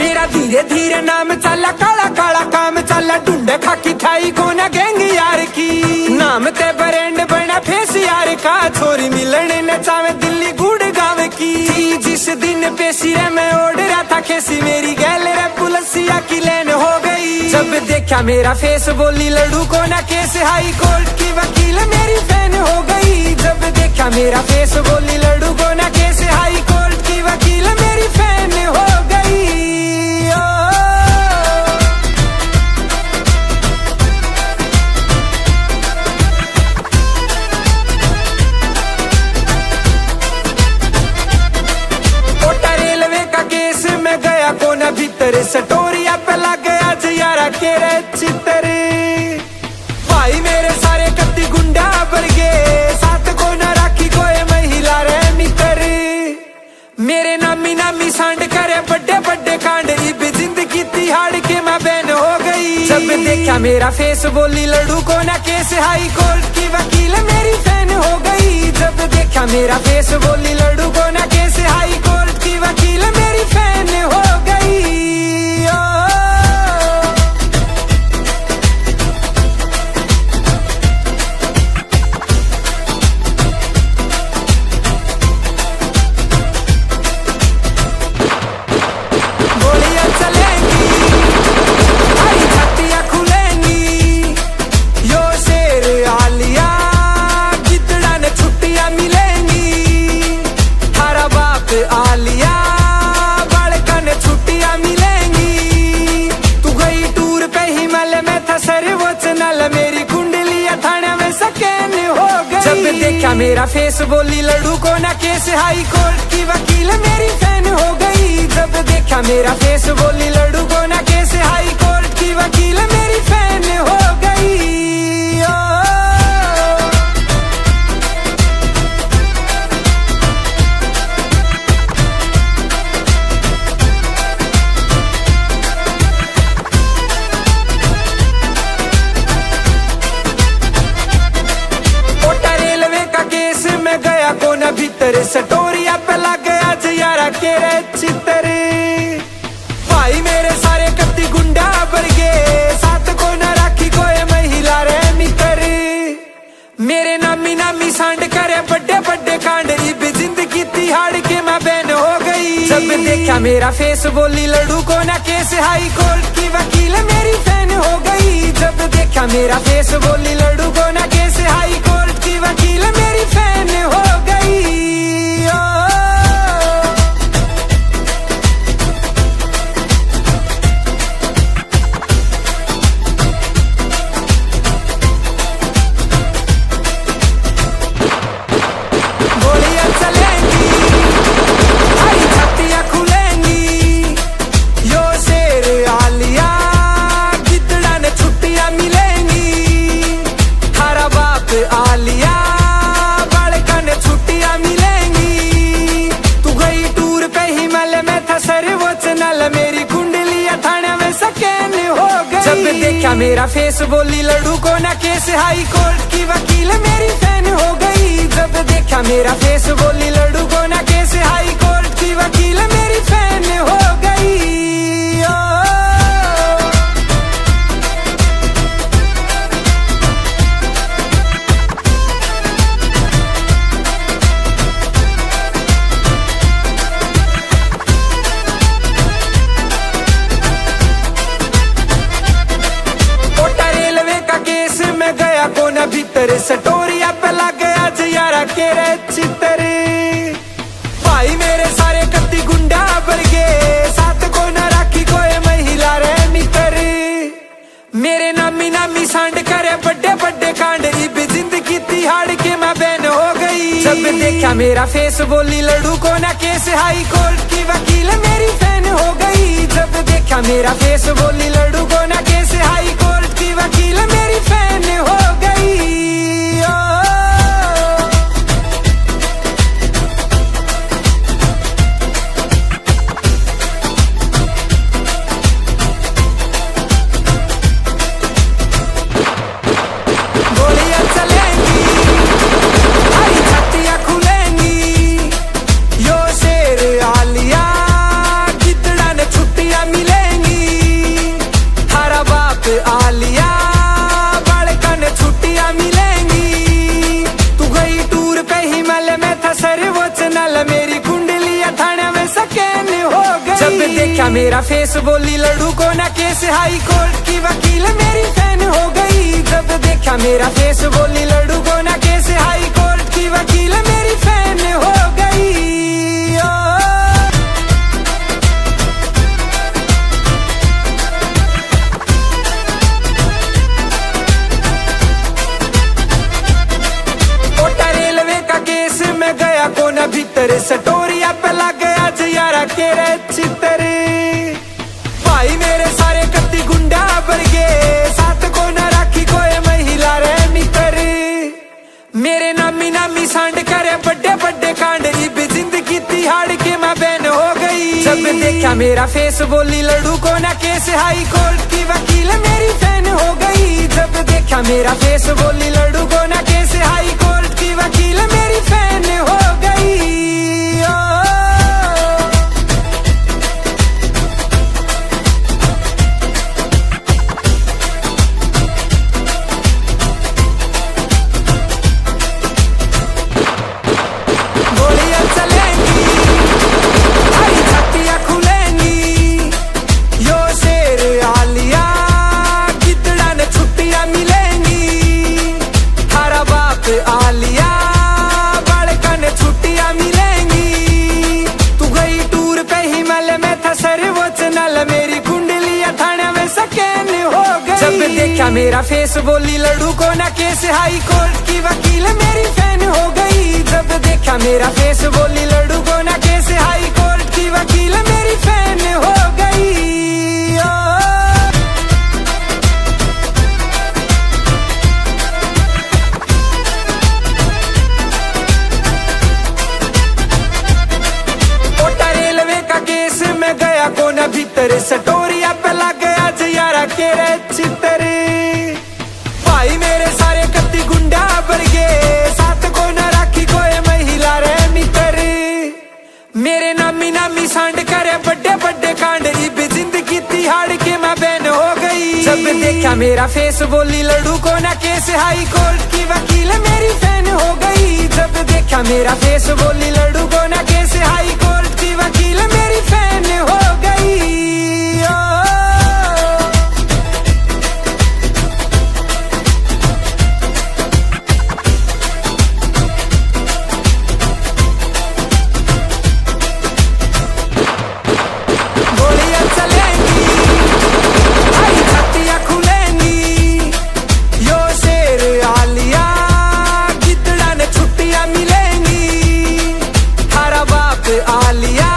मेरा धीरे धीरे नाम चला, काला काला काम चला, ढूंढे खाकी थाई कोना गैंग यार की। नाम ते ब्रांड बना फेस यार का, छोरी मिलने न चावे दिल्ली गुड़गांव की। जिस दिन पेशी रे मैं ओढ़ रहा था खेसी, मेरी गैल रे पुलिसिया की लेन हो गई। जब देखा मेरा फेस बोली लड़ू को ना केस, हाई कोर्ट की वकील मेरी फैन हो गई। जब देखा मेरा फेस बोली लड़ू को ना केस, हाई कोर्ट की वकील मेरी फैन हो गई। कोटा रेलवे का केस में गया कोना भीतर, सटोरिया पे लग गया जियारा के रे चित्र। भाई मेरे सारे कत्ती गुंडा भर गए, साथ को न राखी कोई महिला रे मित्र। मेरे नामी नामी सांड करे बड़े बड़े कांड, इब जिंदगी तिहाड़ के मैं बैन हो गई। जब देखा मेरा फेस बोली लड़ू को ना केस, हाई कोर्ट की वकील मेरी फैन हो गई। जब देखा मेरा फेस बोली लड़ू को ना केस, हाई कोर्ट की वकील मेरी फैन हो गई। मेरी कुंडलियां थाने में सकैन हो गई। जब देखा मेरा फेस बोली लड़ू को ना केस, हाई कोर्ट की वकील मेरी फैन हो गई। जब देखा मेरा फेस बोली लड़ू को ना केस, हाई कोर्ट की वकील मेरी फैन हो गई। कोना भीतर सटोरिया पे लग गया जियारा के रे चित्र। भाई मेरे सारे कत्ती गुंडा भर गए, साथ को न राखी कोई महिला रे मित्र। मेरे नामी नामी सांड करे बड़े बड़े कांड, इब जिंदगी तिहाड़ के मैं बैन हो गई। जब देखा मेरा फेस बोली लड़ू को ना केस, हाई कोर्ट की वकील मेरी फैन हो गई। जब देखा मेरा फेस बोली लड़ू को ना केस, हाई कोर्ट की वकील मेरी फैन हो गई। गोलियां चलेंगी, हरी छत्तियां खुलेंगी, यो शेर आलिया गिद्दड़ा ने छुट्टियां मिलेंगी। थारा बाप आलिया बालका ने छुट्टियां मिलेंगी। तू गई टूर पे हिमालय में था सर्वोच्च नल, मेरी कुंडलियां थाने में सकैन हो गई। जब देखा मेरा फेस बोली लड़ू को ना केस, हाई कोर्ट की वकील मेरी फैन हो गई। जब देखा मेरा फेस बोली लड़ू को ना केस, हाई कोर्ट की वकील मेरी फैन हो गई। कोटा रेलवे का केस में गया कोना भीतर, सटोरिया पे लग गया जियारा के रे चित्र। भाई मेरे सारे कत्ती गुंडा भर गए, साथ को न राखी कोई महिला रे मित्र। मेरे नामी नामी सांड करे बड़े बड़े कांड, इब जिंदगी तिहाड़ के मैं बैन हो गई। जब देखा मेरा फेस बोली लड़ू को ना केस, हाई कोर्ट की वकील मेरी फैन हो गई। जब देखा मेरा फेस बोली लड़ू को ना केस, हाई कोर्ट की वकील मेरी फैन हो गई। गोलियां चलेंगी, हरी छत्तियां खुलेंगी, यो शेर आलिया गिद्दड़ा ने छुट्टियां देखा मेरा फेस बोली लड़ू को ना केस, हाई कोर्ट की वकील मेरी फैन हो गई। जब देखा मेरा फेस बोली लड़ू को ना केस, हाई कोर्ट की वकील मेरी फैन हो गई। गया कोना भीतर सटोरिया पे लग गया जयारा के रे चितर। भाई मेरे सारे कत्ती गुंडा भर गए, साथ को न राखी कोई महिला रे मित्र। मेरे नामी नामी सांड करे बड़े बड़े कांड, इब जिंदगी तिहाड़ के मैं बहन हो गई। जब देखा मेरा फेस बोली लड़ू को ना केस, हाई कोर्ट की वकील मेरी फैन हो गई। जब देखा मेरा फेस बोली लड़ू को ना केस, हाई कोर्ट की वकील मेरी फैन हो गई। गोलियां चलेंगी, हरी छत्तियां खुलेंगी, यो शेर आलिया गिद्दड़ा ने छुट्टियां मिलेंगी। हरा बाप आलिया छुट्टियां मिलेंगी। तू गई टूर पे हिमालय में था सर्वोच्च नल, मेरी कुंडलियां थाने में सकैन हो गई। जब देखा मेरा फेस बोली लड़ू को ना केस, हाई कोर्ट की वकील मेरी फैन हो गई। जब देखा मेरा फेस बोली लड़ू को ना केस, हाई कोर्ट की वकील मेरी फैन हो गई। गया कोना भीतर सटोरिया पे लग गया जयारा के रे चितर। भाई मेरे सारे कत्ती गुंडा भर गए, साथ को न राखी कोई महिला रे मित्र। मेरे नामी नामी सांड करे बड़े बड़े कांड, इब जिंदगी तिहाड़ के मैं बहन हो गई। जब देखा मेरा फेस बोली लड़ू को ना केस, हाई कोर्ट की वकील मेरी फैन हो गई। जब देखा मेरा फेस बोली लड़ू को ना केस, हाई कोर्ट की वकील मेरी फैन हो गई। गोलियां चलेंगी, हरी छत्तियां खुलेंगी, यो शेर आलिया गिद्दड़ा ने छुट्टियां मिलेंगी। हरा बाप आलिया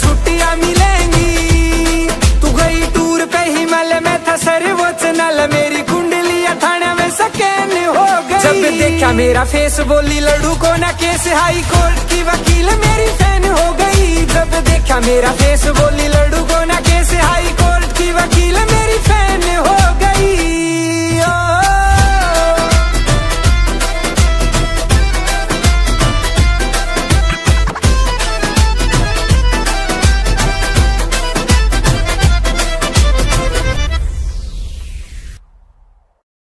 छुट्टियां मिलेंगी। तू गई टूर पे हिमालय में था सर्वोच्च नल, मेरी कुंडलियां थाने में सकैन हो गई। जब देखा मेरा फेस बोली लड़ू को ना केस, हाई कोर्ट की वकील मेरी फैन हो गई। जब देखा मेरा फेस बोली लड़ू को ना केस, हाई कोर्ट की वकील मेरी फैन हो गई।